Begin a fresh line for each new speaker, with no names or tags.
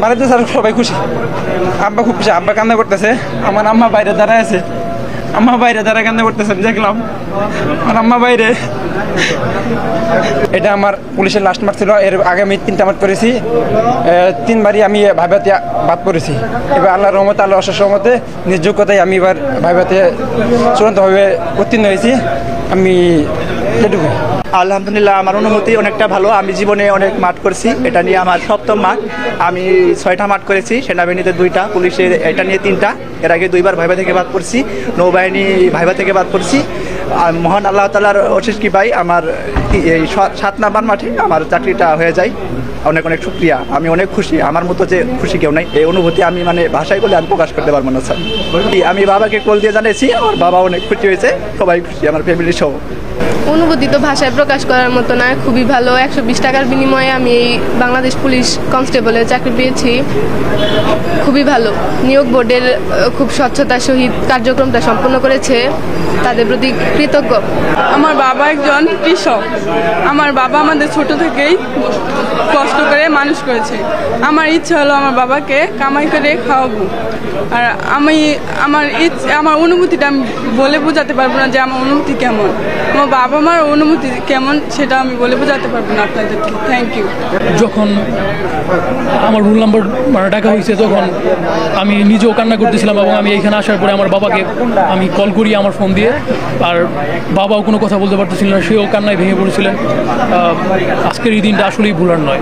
বাড়িতে স্যার সবাই খুশি, আব্বা খুব খুশি, আব্বা কান্না করতেছে, আমার আম্মা বাইরে দাঁড়ায় আছে, আম্মা বাইরে দাঁড়ায় কান্না করতেছে, দেখলাম আমার আম্মা বাইরে। এটা আমার পুলিশের লাস্ট মার্ক ছিল, এর আগে আমি 3টা মার্ক করেছি, 3বারই আমি ভাইভাতে বাদ পড়েছি। এবার আল্লাহর রহমতে, আল্লাহর অশেষ রহমতে নিজ যোগ্যতায় আমি এবার ভাইভাতে চূড়ান্তভাবে উত্তীর্ণ হয়েছি। আমি এটুকু।
আলহামদুলিল্লাহ, আমার অনুভূতি অনেকটা ভালো। আমি জীবনে অনেক মাঠ করছি, এটা নিয়ে আমার 7ম মাঠ। আমি 6টা মাঠ করেছি, সেনাবাহিনীতে 2টা, পুলিশের এটা নিয়ে 3টা। এর আগে 2বার ভাইভা থেকে বাদ পড়ছি, নৌবাহিনী ভাইভা থেকে বাদ পড়ছি। মহান আল্লাহ তাআলার অশেষ কৃপায় আমার এই 7 নাম্বার মাঠে আমার চাকরিটা হয়ে যায়। অনেক অনেক শুকরিয়া, আমি অনেক খুশি। আমার মতো যে খুশি কেউ নাই, এই অনুভূতি আমি ভাষায় বলে আমি প্রকাশ করতে পারবো না স্যার। আমি বাবাকে কল দিয়ে জানিয়েছি, আমার বাবা অনেক খুশি হয়েছে, সবাই খুশি, আমার ফ্যামিলি সহ।
অনুভূতি তো ভাষায় প্রকাশ করার মতো না, খুবই ভালো। 120 টাকার বিনিময়ে আমি এই বাংলাদেশ পুলিশ কনস্টেবলের চাকরি পেয়েছি, খুবই ভালো। নিয়োগ বোর্ডের খুব স্বচ্ছতার সহিত কার্যক্রমটা সম্পন্ন করেছে, তাদের প্রতি কৃতজ্ঞ।
আমার বাবা একজন কৃষক। আমার বাবা আমাদের ছোট থেকেই কষ্ট করে মানুষ করেছে। আমার ইচ্ছা হলো আমার বাবাকে কামাই করে খাওয়াবো। আর আমার অনুভূতিটা আমি বলে বোঝাতে পারবো না যে আমার অনুভূতি কেমন, আমার বাবা মার অনুভূতি কেমন সেটা আমি বলে বোঝাতে পারবো না আপনাদেরকে। Thank you.
যখন আমার রোল নাম্বার ডাকা হয়েছে, তখন আমি নিজেও কান্না করতেছিলাম, এবং আমি এখানে আসার পরে আমার বাবাকে আমি কল করি আমার ফোন দিয়ে, আর বাবাও কোনো কথা বলতে পারতেছিল না, সেও কান্নায় ভেঙে পড়েছিলেন। আজকের এই দিনটা আসলেই ভুলার নয়।